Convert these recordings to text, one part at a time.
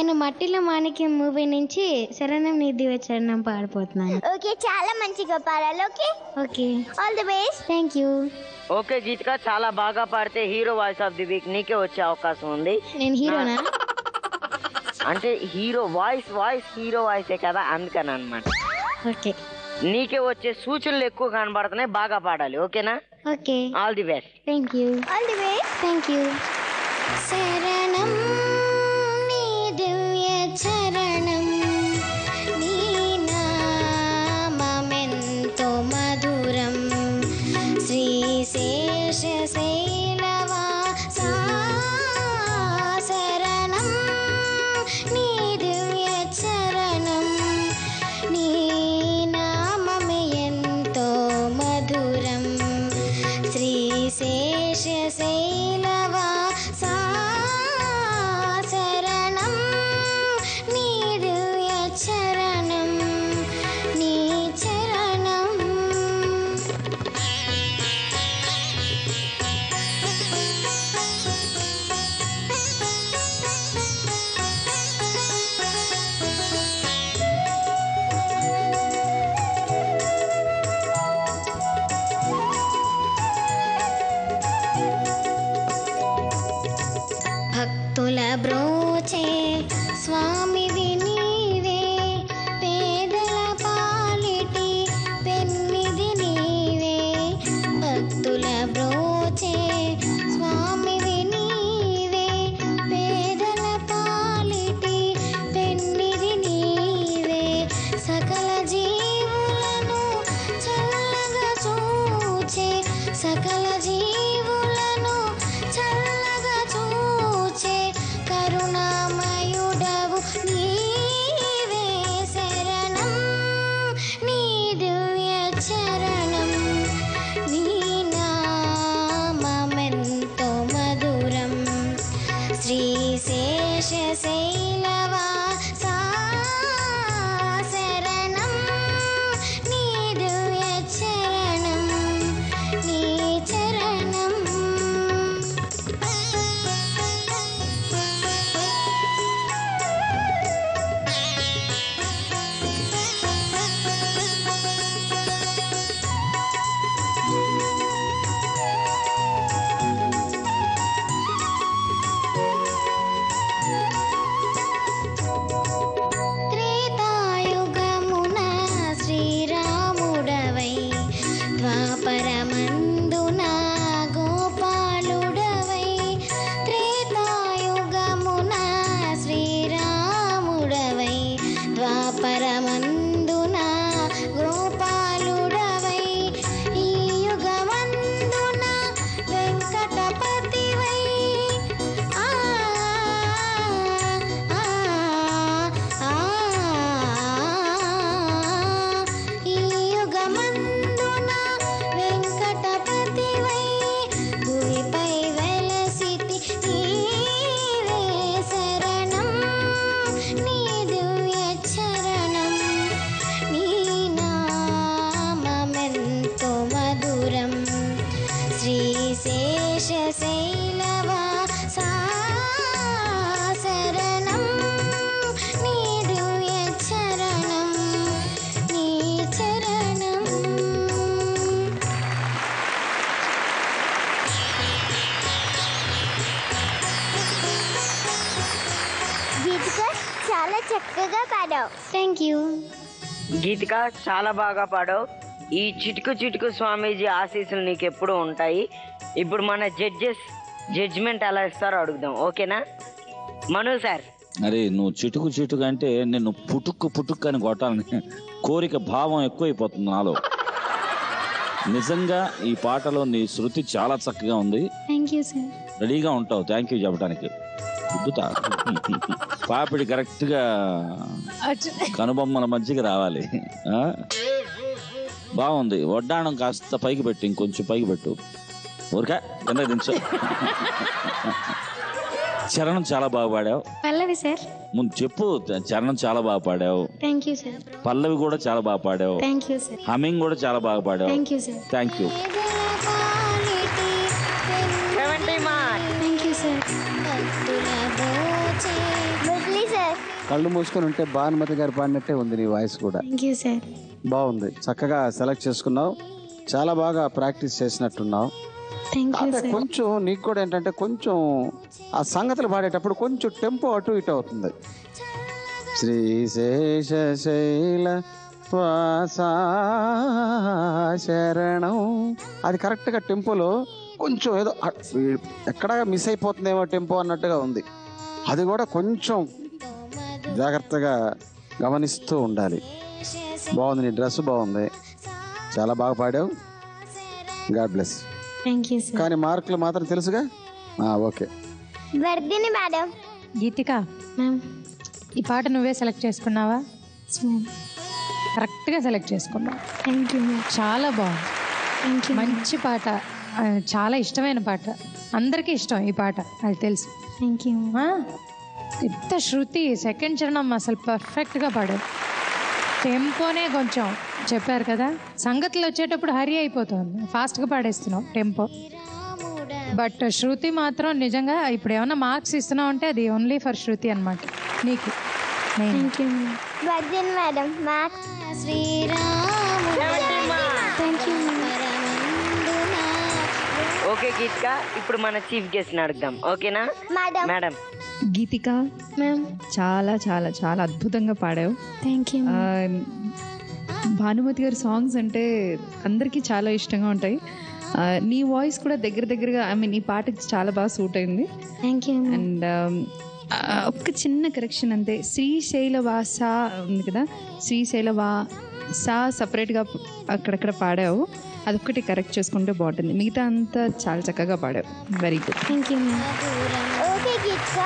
నేను మట్టిలో మాణిక్యం మూవీ నుంచి శరణం నిధి వచ్చరణం పాడిపోతున్నాను. ఓకే, చాలా మంచిగా పాడాలి. Okay okay, all the best. Thank you. Okay Geethika, చాలా బాగా పాడితే hero voice of the week నీకే వచ్చే అవకాశం ఉంది. నేను హీరోనా? అంటే హీరో వాయిస్ హీరో వాయిసే కదా, అందుకని అనమాట. ఓకే, నీకే వచ్చే సూచనలు ఎక్కువ కనబడుతున్నాయి, బాగా పాడాలి. ఓకేనా? Okay, all the best. Thank you. All the best. Thank you. శరణం నీ దివ్య చరణం, నీ నామమెంతో మధురం, శ్రీశేష శైలవాసా. శరణం నీ దివ్య చరణం, నీ నామమే ఎంతో మధురం, శ్రీశేష శైలవాసా. శరణం నీ దివ్య చరణం, నీ చరణం. భక్తుల బ్రోచే స్వామివి నీవే, పేదల పాలిటి పెన్నిది నీవే. భక్తుల బ్రోచే స్వామివి నీవే, పేదల పాలిటి పెన్నిది నీవే. సకల జీవులను చల్లగా చూచే, సకల జీవులను చల్లగా చూచే కరుణామయుడవు నీవే. శరణం నీ దివ్య చరణం, నీ నామమెంతో మధురం, శ్రీశేష శైలవాసా. శరణం నీ దివ్య చరణం, నీ చరణం. త్రేతాయుగమున శ్రీరాముడవై, ద్వాపరమందున గోపాలుడవై. త్రేతాయుగమున శ్రీరాముడవై, ద్వాపరమందున గోపాలుడవై. ఈ యుగమందున వెంకటపతివై. ఆ ఆ ఆ ఈ యుగమందున వెంకటపతివై, భూమిపై వెలసితి నీవే. శరణం నీ దివ్య చరణం, నీ నామమెంతో మధురం, శ్రీశేష శైలవాసా. శరణం నీ దివ్య చరణం, నీ చరణం. గీతిక, చాలా చక్కగా పాడావు. Thank you. గీతిక, చాలా బాగా పాడావు. ఈ చిటుకు చిటుకు స్వామీజీ ఆశీస్సులు నీకు ఎప్పుడూ ఉంటాయి. ఇప్పుడు మన జడ్జిమెంట్ ఎలా ఇస్తారో అడుగుదాం. ఓకేనా? మను సార్. అరే నువ్వు చిటుకు చిటుకు అంటే నేను పుటుక్కు అని కొట్టాలని కోరిక భావం ఎక్కువైపోతుంది నాలో. నిజంగా ఈ పాటలో నీ శృతి చాలా చక్కగా ఉంది. Thank you sir. రెడీగా ఉంటావు థ్యాంక్ యూ చెప్పడానికి. గుద్దుతా పాపిడి కరెక్ట్ గా కనుబొమ్మల మధ్యకి రావాలి. బాగుంది. వడ్డాణం కాస్త పైకి పెట్టు, ఇంకొంచెం పైకి పెట్టు. ఊరికా కింద దించు. చరణం చాలా బాగా పాడావు. పల్లవి సార్. ముందు చెప్పు. చరణం చాలా బాగా పాడావు. Thank you sir. పల్లవి కూడా చాలా బాగా పాడావు. Thank you sir. హమ్మింగ్ కూడా చాలా బాగా పాడావు. Thank you sir. Thank you. 70 marks. Thank you sir. Murali sir. కళ్ళు మూసుకొని ఉంటే భానుమతి గారు పాడినట్టే ఉంది నీ వాయిస్ కూడా. Thank you sir. బాగుంది, చక్కగా సెలెక్ట్ చేసుకున్నావు, చాలా బాగా ప్రాక్టీస్ చేసినట్టున్నావు. Thank you sir. కొంచెం నీకు కూడా ఏంటంటే కొంచెం ఆ సంగతులు పాడేటప్పుడు కొంచెం టెంపో అటు ఇటు అవుతుంది. శ్రీశేషశైల వాసా శరణం, అది కరెక్ట్గా టెంపోలో కొంచెం ఏదో ఎక్కడ మిస్ అయిపోతుందేమో టెంపో అన్నట్టుగా ఉంది. అది కూడా కొంచెం జాగ్రత్తగా గమనిస్తూ ఉండాలి. బాగుంది, నీ డ్రెస్ బాగుంది, చాలా బాగా పాడావు. God bless. Thank you sir. కానీ మార్కులు మాత్రం తెలుసుగా. Okay. Vardhini madam. Geethika, ma'am. ఈ పాట నువ్వే సెలెక్ట్ చేసుకున్నావా? మ్యామ్. కరెక్ట్గా సెలెక్ట్ చేసుకున్నావు. Thank you ma'am. చాలా బాగుంది, థ్యాంక్ యూ. మంచి పాట, చాలా ఇష్టమైన పాట, అందరికీ ఇష్టం ఈ పాట, అది తెలుసు. Thank you. ఇంత శృతి, సెకండ్ చరణం అసలు పర్ఫెక్ట్గా పాడారు. టెంపోనే కొంచెం చెప్పారు కదా, సంగతులు వచ్చేటప్పుడు హరి అయిపోతుంది, ఫాస్ట్గా పాడేస్తున్నావు టెంపో. బట్ శృతి మాత్రం నిజంగా ఇప్పుడు ఏమన్నా మార్క్స్ ఇస్తున్నావు అంటే అది ఓన్లీ ఫర్ శృతి అనమాట నీకు. Thank you. Vardhini madam. Maths. Thank you. Okay Geethika, ఇప్పుడు మన చీఫ్ గెస్ట్ అడుగుదాం. ఓకేనా మేడం. మేడం? గీతిక, మ్యామ్. చాలా చాలా చాలా అద్భుతంగా పాడావు. Thank you. భానుమతి గారి సాంగ్స్ అంటే అందరికీ చాలా ఇష్టంగా ఉంటాయి. నీ వాయిస్ కూడా దగ్గరగా ఈ పాటకి చాలా బాగా సూట్ అయింది. Thank you. అండ్ ఒక్క చిన్న కరెక్షన్ అంతే, శ్రీశైలవాస ఉంది కదా, శ్రీశైలవాస సపరేట్గా అక్కడక్కడ పాడావు, అదొక్కటి కరెక్ట్ చేసుకుంటే బాగుంటుంది. మిగతా అంతా చాలా చక్కగా పాడావు. Very good. Thank you ma'am. Okay Geethika,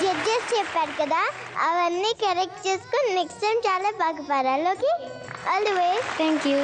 judges చెప్పారు కదా, అవన్నీ కరెక్ట్ చేసుకొని నెక్స్ట్ టైం చాలా బాగా పాడాలి. Okay, all the way. Thank you.